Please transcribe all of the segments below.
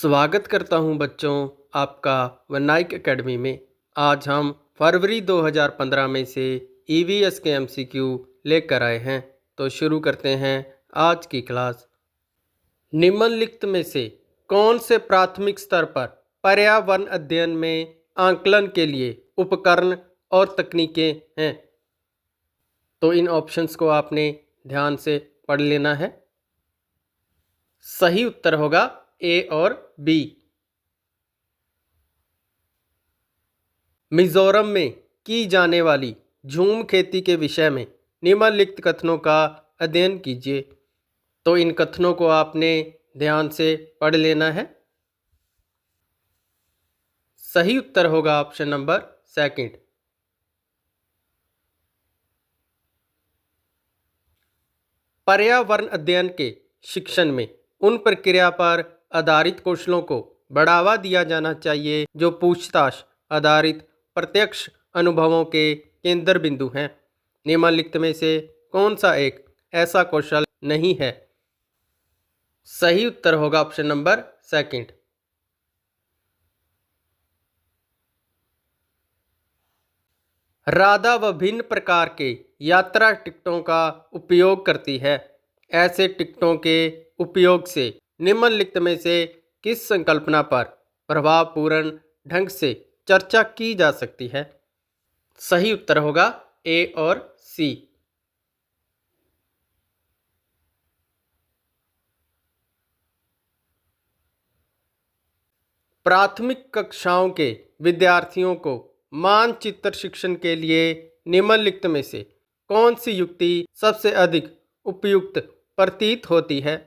स्वागत करता हूं बच्चों आपका वनाइक एकेडमी में। आज हम फरवरी 2015 में से ईवीएस के एमसीक्यू लेकर आए हैं। तो शुरू करते हैं आज की क्लास। निम्नलिखित में से कौन से प्राथमिक स्तर पर पर्यावरण अध्ययन में आंकलन के लिए उपकरण और तकनीकें हैं? तो इन ऑप्शंस को आपने ध्यान से पढ़ लेना है। सही उत्तर होगा ए और बी। मिजोरम में की जाने वाली झूम खेती के विषय में निम्नलिखित कथनों का अध्ययन कीजिए। तो इन कथनों को आपने ध्यान से पढ़ लेना है। सही उत्तर होगा ऑप्शन नंबर सेकंड। पर्यावरण अध्ययन के शिक्षण में उन प्रक्रिया पर आधारित कौशलों को बढ़ावा दिया जाना चाहिए जो पूछताछ आधारित प्रत्यक्ष अनुभवों के केंद्र बिंदु हैं। निम्नलिखित में से कौन सा एक ऐसा कौशल नहीं है? सही उत्तर होगा ऑप्शन नंबर सेकंड। राधा विभिन्न प्रकार के यात्रा टिकटों का उपयोग करती है। ऐसे टिकटों के उपयोग से निम्नलिखित में से किस संकल्पना पर प्रभावपूर्ण ढंग से चर्चा की जा सकती है? सही उत्तर होगा ए और सी। प्राथमिक कक्षाओं के विद्यार्थियों को मानचित्र शिक्षण के लिए निम्नलिखित में से कौन सी युक्ति सबसे अधिक उपयुक्त प्रतीत होती है?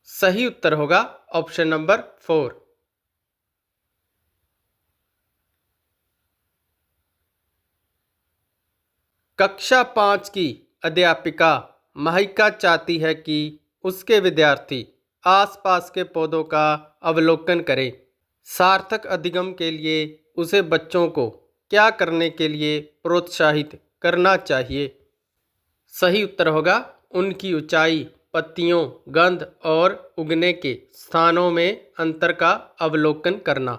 सही उत्तर होगा ऑप्शन नंबर 4। कक्षा 5 की अध्यापिका महिका चाहती है कि उसके विद्यार्थी आसपास के पौधों का अवलोकन करें। सार्थक अधिगम के लिए उसे बच्चों को क्या करने के लिए प्रोत्साहित करना चाहिए? सही उत्तर होगा उनकी ऊंचाई, पत्तियों, गंध और उगने के स्थानों में अंतर का अवलोकन करना।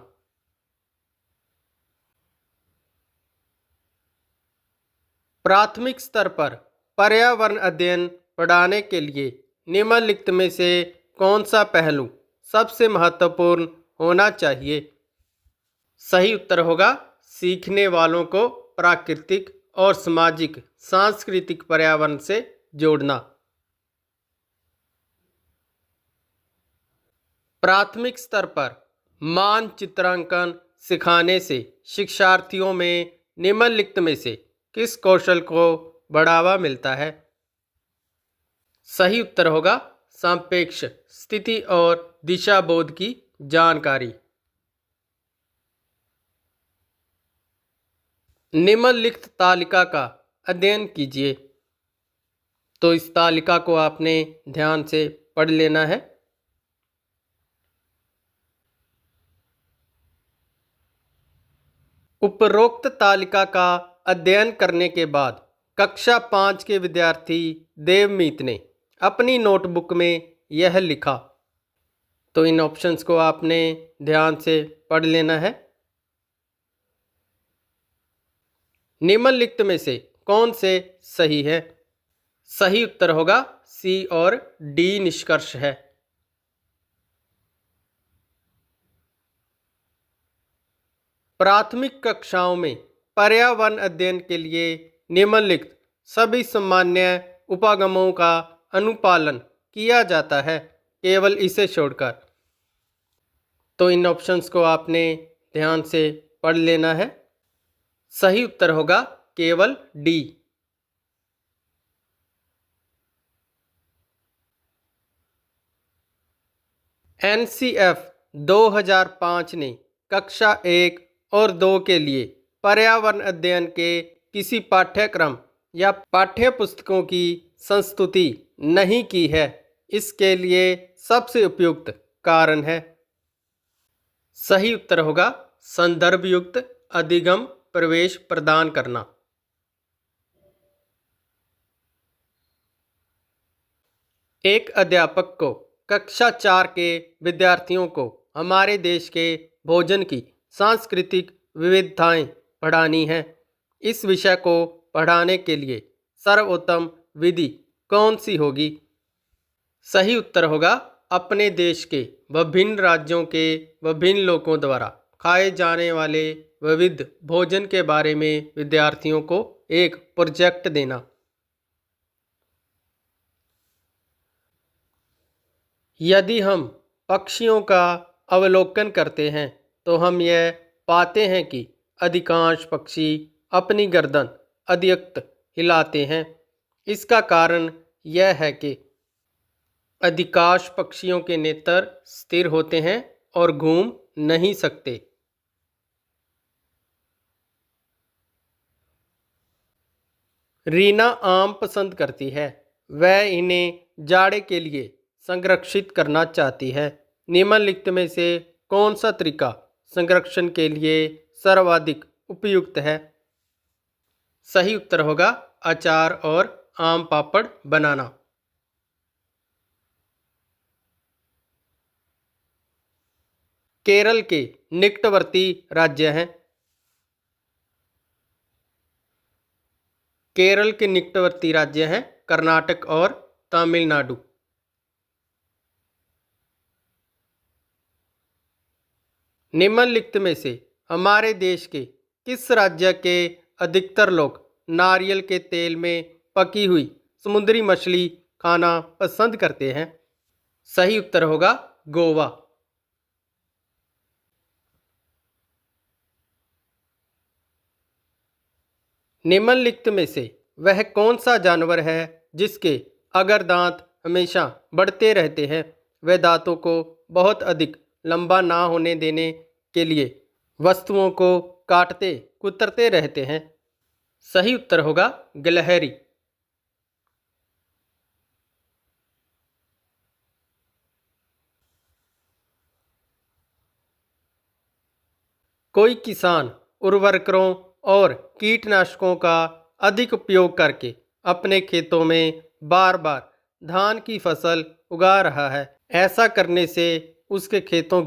प्राथमिक स्तर पर पर्यावरण अध्ययन पढ़ाने के लिए निम्नलिखित में से कौन सा पहलू सबसे महत्वपूर्ण होना चाहिए? सही उत्तर होगा सीखने वालों को प्राकृतिक और सामाजिक सांस्कृतिक पर्यावरण से जोड़ना। प्राथमिक स्तर पर मानचित्रांकन सिखाने से शिक्षार्थियों में निम्नलिखित में से किस कौशल को बढ़ावा मिलता है? सही उत्तर होगा सापेक्ष स्थिति और दिशा बोध की जानकारी। निम्नलिखित तालिका का अध्ययन कीजिए। तो इस तालिका को आपने ध्यान से पढ़ लेना है। उपरोक्त तालिका का अध्ययन करने के बाद कक्षा 5 के विद्यार्थी देवमीत ने अपनी नोटबुक में यह लिखा। तो इन ऑप्शंस को आपने ध्यान से पढ़ लेना है। निम्नलिखित में से कौन से सही है? सही उत्तर होगा सी और डी निष्कर्ष है। प्राथमिक कक्षाओं में पर्यावरण अध्ययन के लिए निम्नलिखित सभी सामान्य उपागमों का अनुपालन किया जाता है, केवल इसे छोड़कर। तो इन ऑप्शंस को आपने ध्यान से पढ़ लेना है। सही उत्तर होगा केवल डी। एनसीएफ 2005 ने कक्षा 1 और 2 के लिए पर्यावरण अध्ययन के किसी पाठ्यक्रम या पाठ्य पुस्तकों की संस्तुति नहीं की है। इसके लिए सबसे उपयुक्त कारण है? सही उत्तर होगा संदर्भ युक्त अधिगम प्रवेश प्रदान करना। एक अध्यापक को कक्षा 4 के विद्यार्थियों को हमारे देश के भोजन की सांस्कृतिक विविधताएं पढ़ानी है। इस विषय को पढ़ाने के लिए सर्वोत्तम विधि कौन सी होगी? सही उत्तर होगा अपने देश के विभिन्न राज्यों के विभिन्न लोगों द्वारा खाए जाने वाले विविध भोजन के बारे में विद्यार्थियों को एक प्रोजेक्ट देना। यदि हम पक्षियों का अवलोकन करते हैं तो हम यह पाते हैं कि अधिकांश पक्षी अपनी गर्दन अधिकतर हिलाते हैं। इसका कारण यह है कि अधिकांश पक्षियों के नेत्र स्थिर होते हैं और घूम नहीं सकते। रीना आम पसंद करती है। वह इन्हें जाड़े के लिए संरक्षित करना चाहती है। निम्नलिखित में से कौन सा तरीका संरक्षण के लिए सर्वाधिक उपयुक्त है? सही उत्तर होगा अचार और आम पापड़ बनाना। केरल के निकटवर्ती राज्य हैं। केरल के निकटवर्ती राज्य हैं कर्नाटक और तमिलनाडु। निम्नलिखित में से हमारे देश के किस राज्य के अधिकतर लोग नारियल के तेल में पकी हुई समुद्री मछली खाना पसंद करते हैं? सही उत्तर होगा गोवा। निम्नलिखित में से वह कौन सा जानवर है जिसके अगर दांत हमेशा बढ़ते रहते हैं? वह दांतों को बहुत अधिक लंबा ना होने देने के लिए वस्तुओं को काटते कुतरते रहते हैं। सही उत्तर होगा गिलहरी। कोई किसान उर्वरकों और कीटनाशकों का अधिक उपयोग करके अपने खेतों में बार बार धान की फसल उगा रहा है। ऐसा करने से उसके खेतों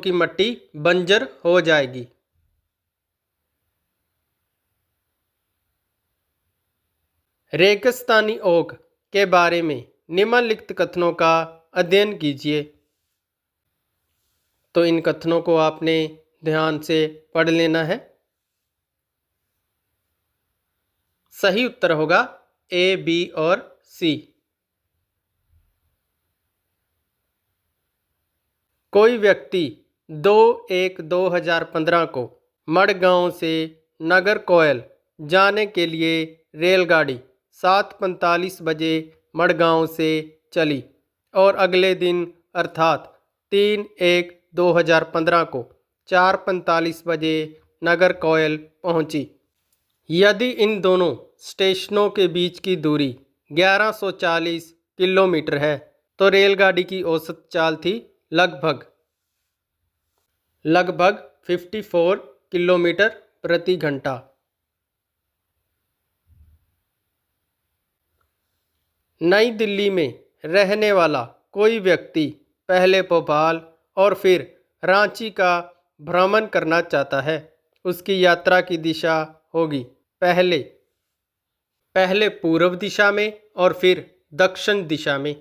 की मिट्टी बंजर हो जाएगी। रेगिस्तानी ओक के बारे में निम्नलिखित कथनों का अध्ययन कीजिए। तो इन कथनों को आपने ध्यान से पढ़ लेना है। सही उत्तर होगा ए, बी और सी। कोई व्यक्ति 2/1/2015 को मडगांव से नागरकोइल जाने के लिए रेलगाड़ी 7:45 बजे मडगांव से चली और अगले दिन अर्थात 3/1/2015 को 4:45 बजे नागरकोइल पहुंची। यदि इन दोनों स्टेशनों के बीच की दूरी 1140 किलोमीटर है तो रेलगाड़ी की औसत चाल थी लगभग 54 किलोमीटर प्रति घंटा। नई दिल्ली में रहने वाला कोई व्यक्ति पहले भोपाल और फिर रांची का भ्रमण करना चाहता है। उसकी यात्रा की दिशा होगी पहले पूर्व दिशा में और फिर दक्षिण दिशा में।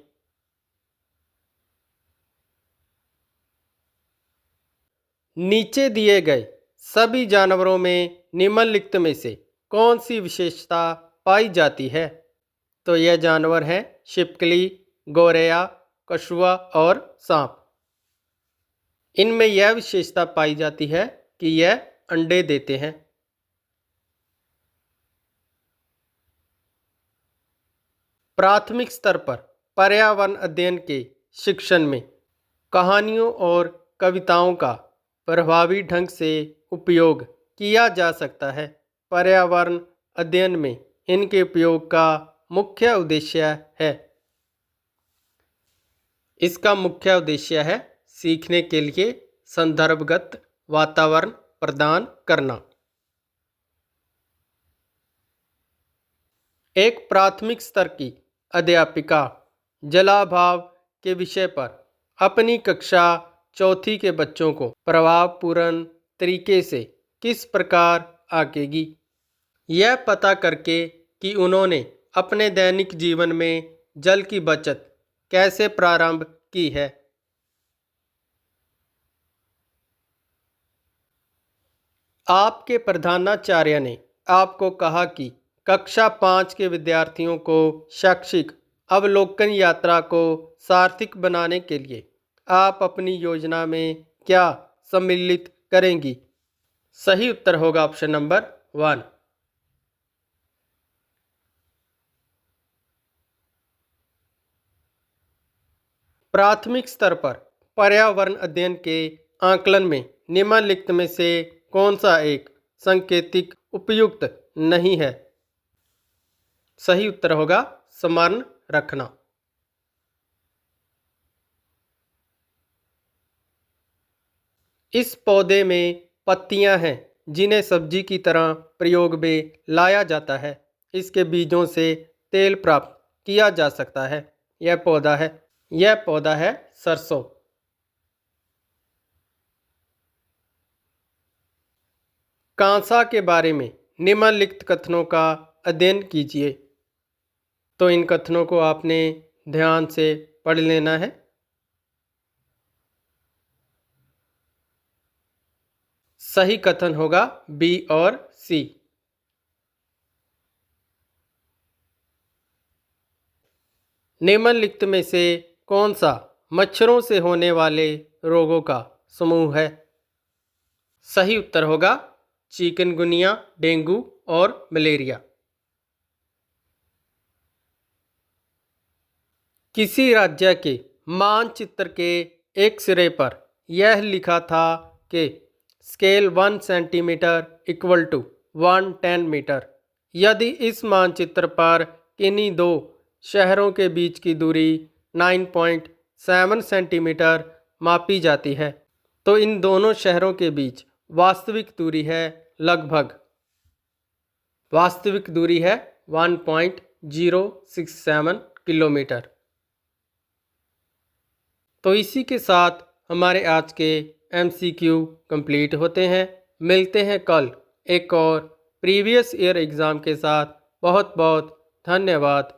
नीचे दिए गए सभी जानवरों में निम्नलिखित में से कौन सी विशेषता पाई जाती है? तो यह जानवर हैं छिपकली, गौरैया, कछुआ और सांप। इनमें यह विशेषता पाई जाती है कि यह अंडे देते हैं। प्राथमिक स्तर पर पर्यावरण अध्ययन के शिक्षण में कहानियों और कविताओं का प्रभावी ढंग से उपयोग किया जा सकता है। पर्यावरण अध्ययन में इनके उपयोग का मुख्य उद्देश्य है सीखने के लिए संदर्भगत वातावरण प्रदान करना। एक प्राथमिक स्तर की अध्यापिका जलाभाव के विषय पर अपनी कक्षा चौथी के बच्चों को प्रभावपूर्ण तरीके से किस प्रकार आंकेगी, यह पता करके कि उन्होंने अपने दैनिक जीवन में जल की बचत कैसे प्रारंभ की है। आपके प्रधानाचार्य ने आपको कहा कि कक्षा 5 के विद्यार्थियों को शैक्षिक अवलोकन यात्रा को सार्थक बनाने के लिए आप अपनी योजना में क्या सम्मिलित करेंगी। सही उत्तर होगा ऑप्शन नंबर 1। प्राथमिक स्तर पर पर्यावरण अध्ययन के आकलन में निम्नलिखित में से कौन सा एक सांकेतिक उपयुक्त नहीं है। सही उत्तर होगा स्मरण रखना। इस पौधे में पत्तियां हैं जिन्हें सब्जी की तरह प्रयोग में लाया जाता है। इसके बीजों से तेल प्राप्त किया जा सकता है। यह पौधा है सरसों। कांसा के बारे में निम्नलिखित कथनों का अध्ययन कीजिए। तो इन कथनों को आपने ध्यान से पढ़ लेना है। सही कथन होगा बी और सी। निम्नलिखित में से कौन सा मच्छरों से होने वाले रोगों का समूह है। सही उत्तर होगा चिकनगुनिया, डेंगू और मलेरिया। किसी राज्य के मानचित्र के एक सिरे पर यह लिखा था कि scale 1 centimetre equal to 110 metre. यदि इस मानचित्र पर किन्हीं दो शहरों के बीच की दूरी 9.7 सेंटीमीटर मापी जाती है तो इन दोनों शहरों के बीच वास्तविक दूरी है 1.067 किलोमीटर। तो इसी के साथ हमारे आज के MCQ कंप्लीट होते हैं। मिलते हैं कल एक और प्रीवियस ईयर एग्ज़ाम के साथ। बहुत बहुत धन्यवाद।